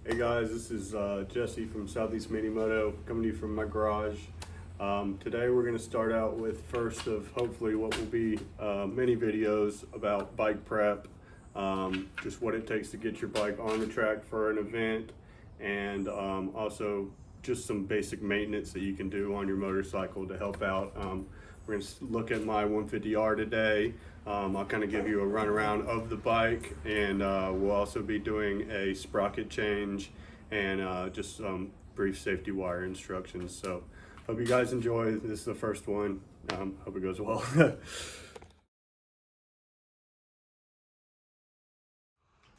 Hey guys, this is Jesse from Southeast Mini Moto, coming to you from my garage. Today we're going to start out with first of hopefully what will be many videos about bike prep, just what it takes to get your bike on the track for an event, and also just some basic maintenance that you can do on your motorcycle to help out. We're going to look at my 150R today. I'll kind of give you a run around of the bike, and we'll also be doing a sprocket change and just some brief safety wire instructions. So hope you guys enjoy. This is the first one. Hope it goes well.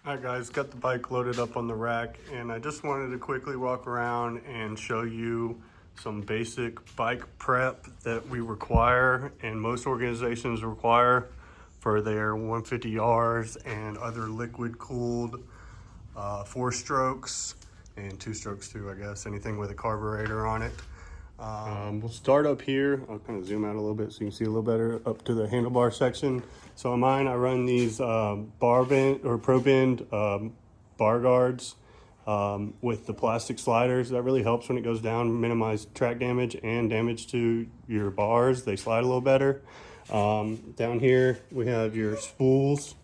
Alright guys, got the bike loaded up on the rack, and I just wanted to quickly walk around and show you some basic bike prep that we require and most organizations require for their 150Rs and other liquid cooled 4 strokes and 2 strokes too, I guess, anything with a carburetor on it. We'll start up here. I'll kind of zoom out a little bit so you can see a little better up to the handlebar section. So on mine, I run these bar bend or pro bend bar guards with the plastic sliders. That really helps when it goes down, minimize track damage and damage to your bars. They slide a little better. Down here we have your spools.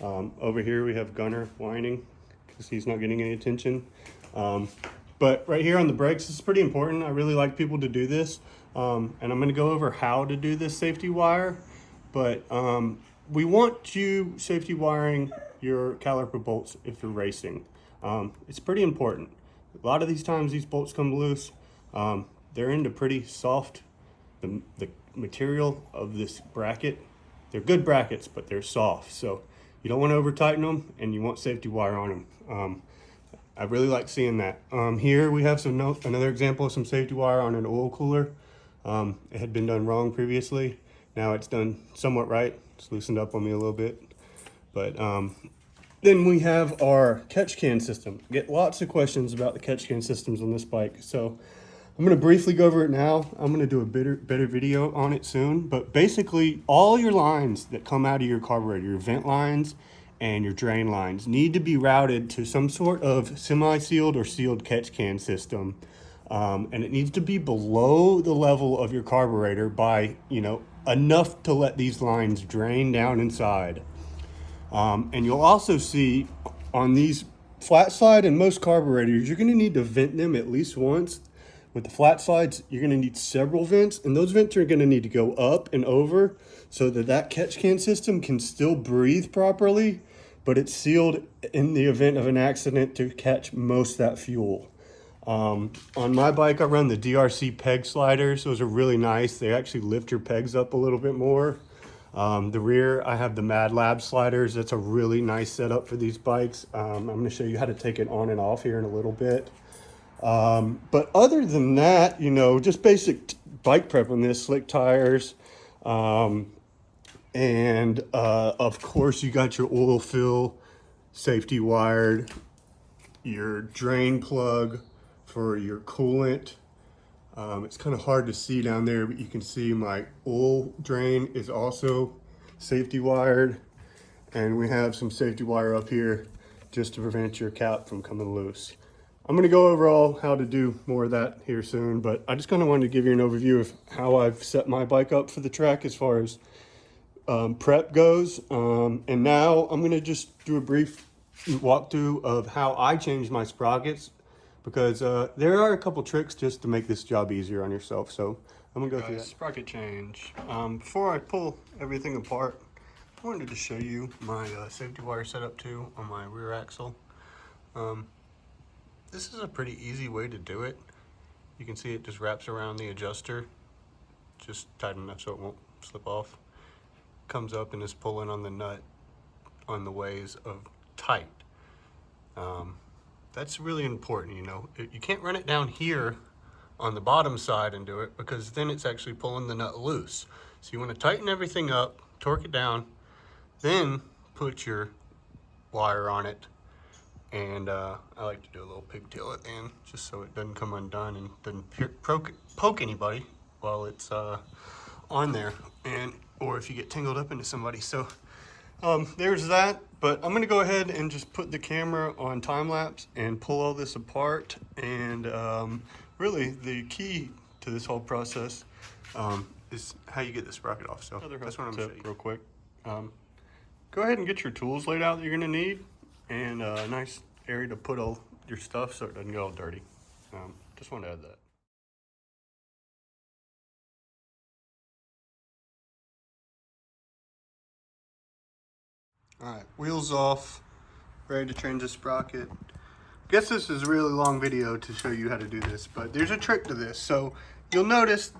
Over here we have Gunner whining because he's not getting any attention. But right here on the brakes, this is pretty important. I really like people to do this. And I'm going to go over how to do this safety wire. But we want you safety wiring your caliper bolts if you're racing. It's pretty important. A lot of these times these bolts come loose. They're into pretty soft. The material of this bracket, they're good brackets, but they're soft. So you don't want to over tighten them, and you want safety wire on them. I really like seeing that. Here we have another example of some safety wire on an oil cooler. It had been done wrong previously. Now it's done somewhat right. It's loosened up on me a little bit. But then we have our catch can system. Get lots of questions about the catch can systems on this bike. So I'm gonna briefly go over it now. I'm gonna do a better video on it soon. But basically all your lines that come out of your carburetor, your vent lines, and your drain lines need to be routed to some sort of semi-sealed or sealed catch can system. And it needs to be below the level of your carburetor by, enough to let these lines drain down inside. And you'll also see on these flat slide and most carburetors, you're gonna need to vent them at least once. With the flat slides, you're gonna need several vents, and those vents are gonna need to go up and over so that catch can system can still breathe properly, but it's sealed in the event of an accident to catch most of that fuel. On my bike, I run the DRC peg sliders. Those are really nice. They actually lift your pegs up a little bit more. The rear, I have the Mad Lab sliders. That's a really nice setup for these bikes. I'm gonna show you how to take it on and off here in a little bit. But other than that, just basic bike prep on this, slick tires. And of course you got your oil fill safety wired, your drain plug for your coolant. It's kind of hard to see down there, but you can see my oil drain is also safety wired. And we have some safety wire up here just to prevent your cap from coming loose. I'm gonna go over how to do more of that here soon, but I just kind of wanted to give you an overview of how I've set my bike up for the track as far as prep goes. And now I'm gonna just do a brief walkthrough of how I change my sprockets, because there are a couple tricks just to make this job easier on yourself. So I'm gonna go through that. Sprocket change. Before I pull everything apart, I wanted to show you my safety wire setup too on my rear axle. This is a pretty easy way to do it. You can see it just wraps around the adjuster, just tight enough so it won't slip off. Comes up and is pulling on the nut on the ways of tight. That's really important, You can't run it down here on the bottom side and do it, because then it's actually pulling the nut loose. So you want to tighten everything up, torque it down, then put your wire on it. And I like to do a little pigtail at the end, just so it doesn't come undone and doesn't poke anybody while it's on there, or if you get tangled up into somebody. So There's that, but I'm gonna go ahead and just put the camera on time lapse and pull all this apart. And really the key to this whole process is how you get the sprocket off. So that's what I'm gonna show you real quick. Go ahead and get your tools laid out that you're gonna need, and a nice area to put all your stuff so it doesn't get all dirty. Just want to add that. All right, wheels off, ready to change the sprocket. Guess this is a really long video to show you how to do this, but there's a trick to this. So you'll notice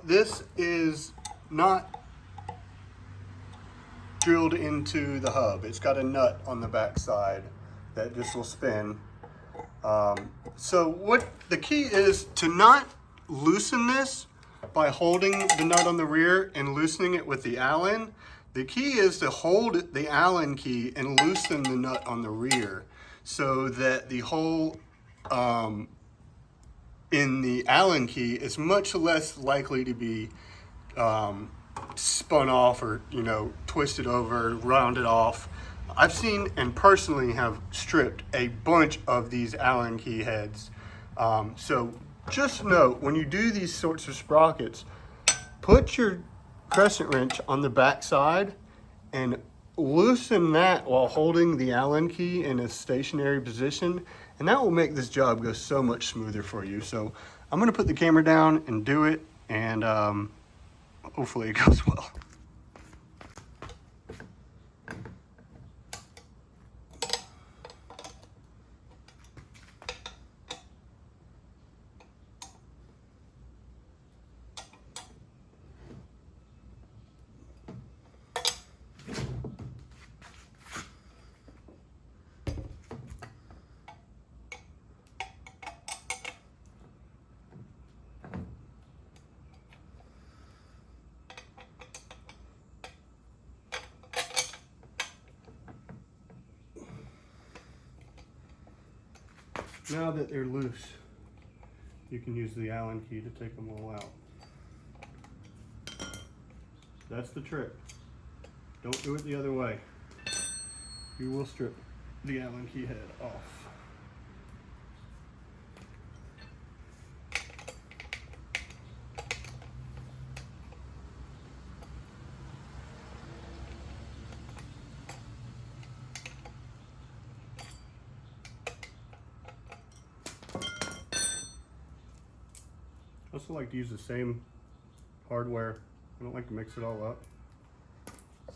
this is not drilled into the hub. It's got a nut on the back side that just will spin. So what the key is to not loosen this by holding the nut on the rear and loosening it with the Allen. The key is to hold the Allen key and loosen the nut on the rear so that the hole in the Allen key is much less likely to be spun off or, twisted over, rounded off. I've seen and personally have stripped a bunch of these Allen key heads. So just note, when you do these sorts of sprockets, put your crescent wrench on the back side and loosen that while holding the Allen key in a stationary position, and that will make this job go so much smoother for you. So I'm gonna put the camera down and do it, and hopefully it goes well. Now that they're loose, you can use the Allen key to take them all out. That's the trick. Don't do it the other way. You will strip the Allen key head off. I also like to use the same hardware. I don't like to mix it all up.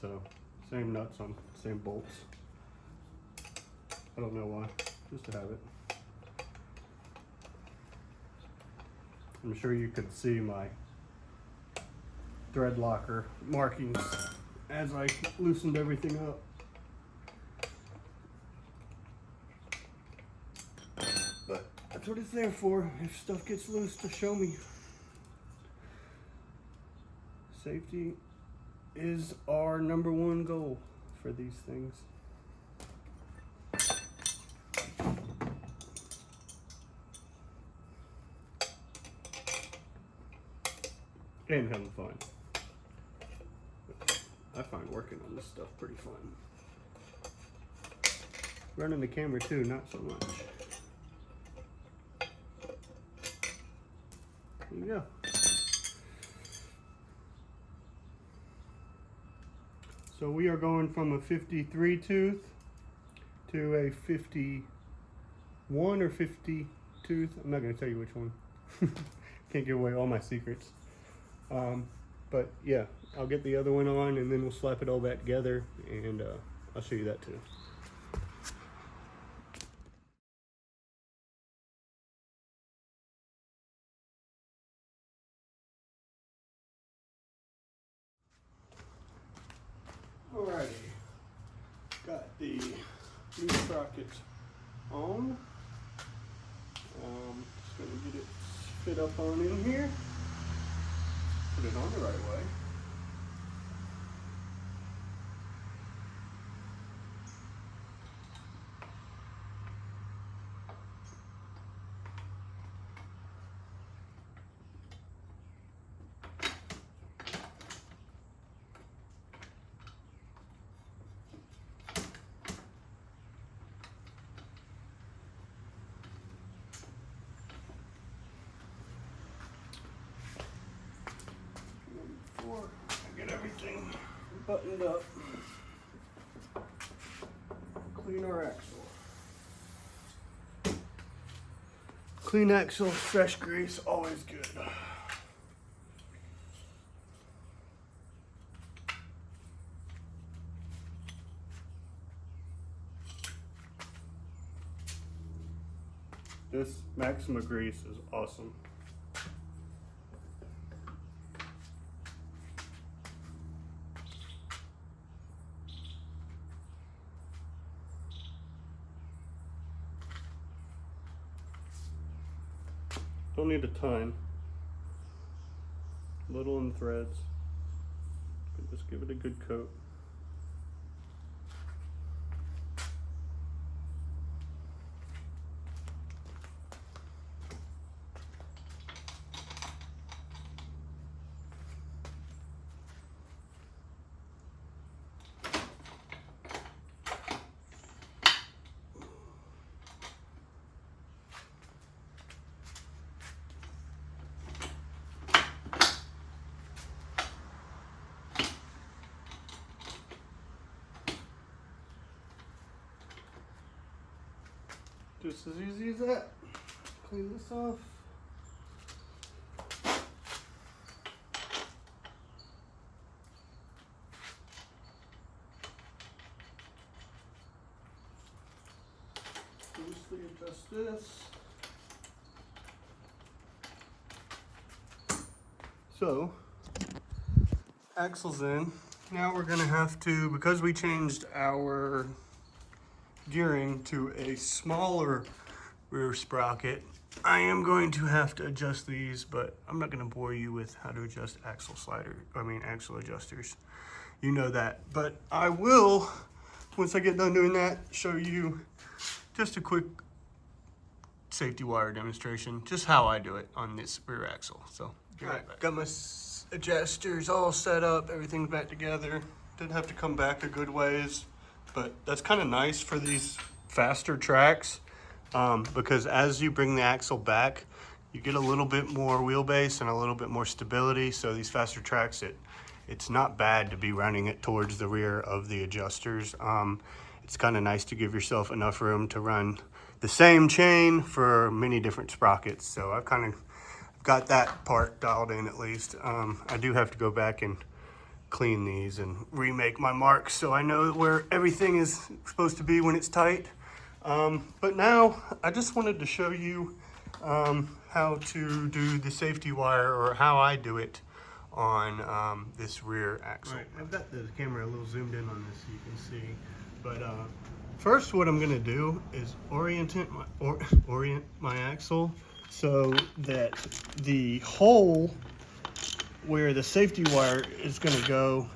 So, same nuts on same bolts. I don't know why, just to have it. I'm sure you could see my thread locker markings as I loosened everything up. But that's what it's there for, if stuff gets loose, to show me. Safety is our #1 goal for these things. And having fun. I find working on this stuff pretty fun. Running the camera too, not so much. There you go. So we are going from a 53 tooth to a 51 or 50 tooth. I'm not going to tell you which one. Can't give away all my secrets. But yeah, I'll get the other one on and then we'll slap it all back together, and I'll show you that too. Alrighty, got the new sprocket on. Just gonna get it fit up on in here. Put it on the right way. buttoned up. Clean our axle. Clean axle, fresh grease, always good. This Maxima grease is awesome. Don't need a ton. Little in threads. But just give it a good coat. Just as easy as that. Clean this off. Loosely adjust this. So, axle's in. Now we're gonna have to, because we changed our gearing to a smaller rear sprocket, I am going to have to adjust these, but I'm not going to bore you with how to adjust axle adjusters. You know that, but I will, once I get done doing that, show you just a quick safety wire demonstration, just how I do it on this rear axle. So, got my adjusters all set up, everything's back together. Did have to come back a good ways, but that's kind of nice for these faster tracks, because as you bring the axle back, you get a little bit more wheelbase and a little bit more stability. So these faster tracks, it's not bad to be running it towards the rear of the adjusters. It's kind of nice to give yourself enough room to run the same chain for many different sprockets. So I've kind of got that part dialed in at least. I do have to go back and clean these and remake my marks so I know where everything is supposed to be when it's tight. But now I just wanted to show you how to do the safety wire, or how I do it on this rear axle. Right, I've got the camera a little zoomed in on this so you can see. But first what I'm gonna do is orient my axle so that the hole where the safety wire is going to go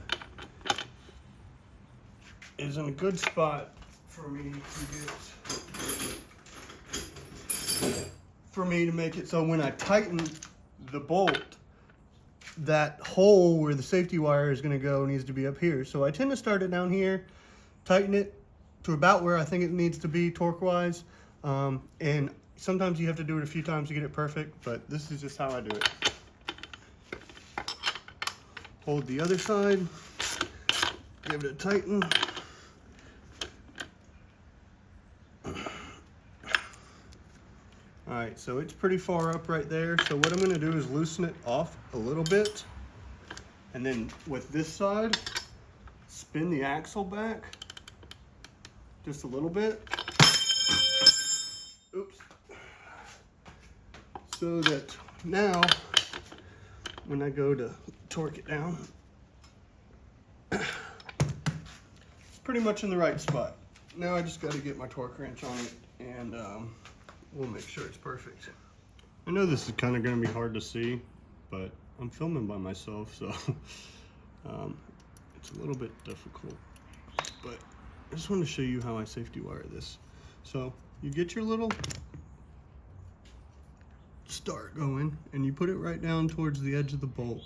is in a good spot for me to make it so when I tighten the bolt, that hole where the safety wire is going to go needs to be up here. So I tend to start it down here, tighten it to about where I think it needs to be torque-wise, and sometimes you have to do it a few times to get it perfect, but this is just how I do it. Hold the other side, give it a tighten. All right, so it's pretty far up right there. So what I'm gonna do is loosen it off a little bit. And then with this side, spin the axle back just a little bit. Oops. So that now, when I go to torque it down, it's pretty much in the right spot. Now I just got to get my torque wrench on it, and we'll make sure it's perfect. I know this is kind of going to be hard to see, but I'm filming by myself, so it's a little bit difficult. But I just want to show you how I safety wire this. So you get your little start going, and you put it right down towards the edge of the bolt.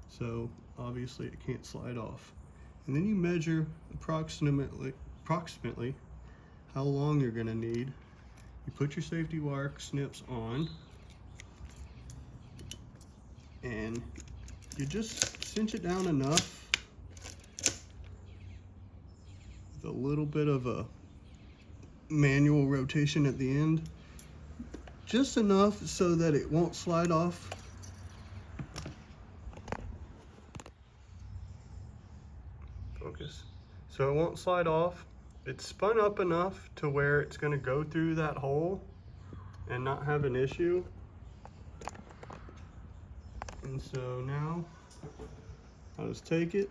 So obviously it can't slide off. And then you measure approximately how long you're going to need. You put your safety wire snips on, and you just cinch it down enough with a little bit of a manual rotation at the end. Just enough so that it won't slide off. Focus. So it won't slide off. It's spun up enough to where it's going to go through that hole and not have an issue. And so now I'll just take it,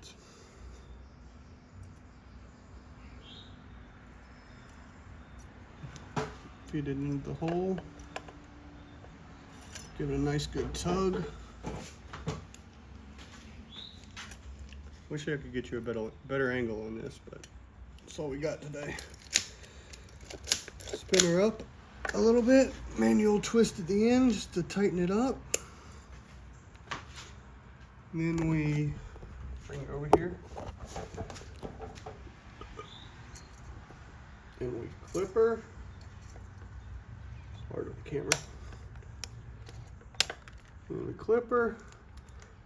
feed it into the hole, give it a nice good tug. Wish I could get you a better angle on this, but that's all we got today. Spin her up a little bit, manual twist at the end just to tighten it up. And then we bring it over here. And we clip her. It's hard with the camera. And we clip her.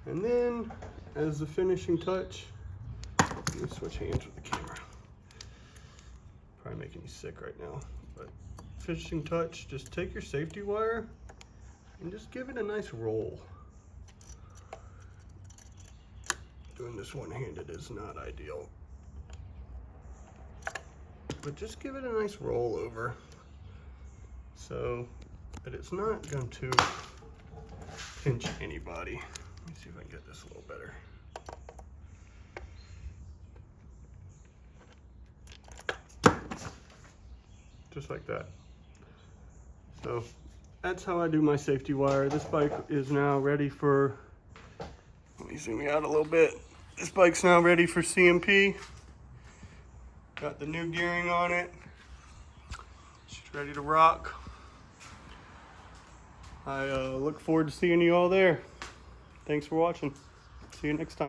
And then, as the finishing touch, let me switch hands with the camera. Probably making you sick right now. But finishing touch, just take your safety wire and just give it a nice roll. Doing this one-handed is not ideal, but just give it a nice roll over so that it's not going to pinch anybody. Let me see if I can get this a little better. Just like that. So that's how I do my safety wire. This bike is now ready for, let me zoom you out a little bit. This bike's now ready for CMP. Got the new gearing on it. She's ready to rock. I look forward to seeing you all there. Thanks for watching. See you next time.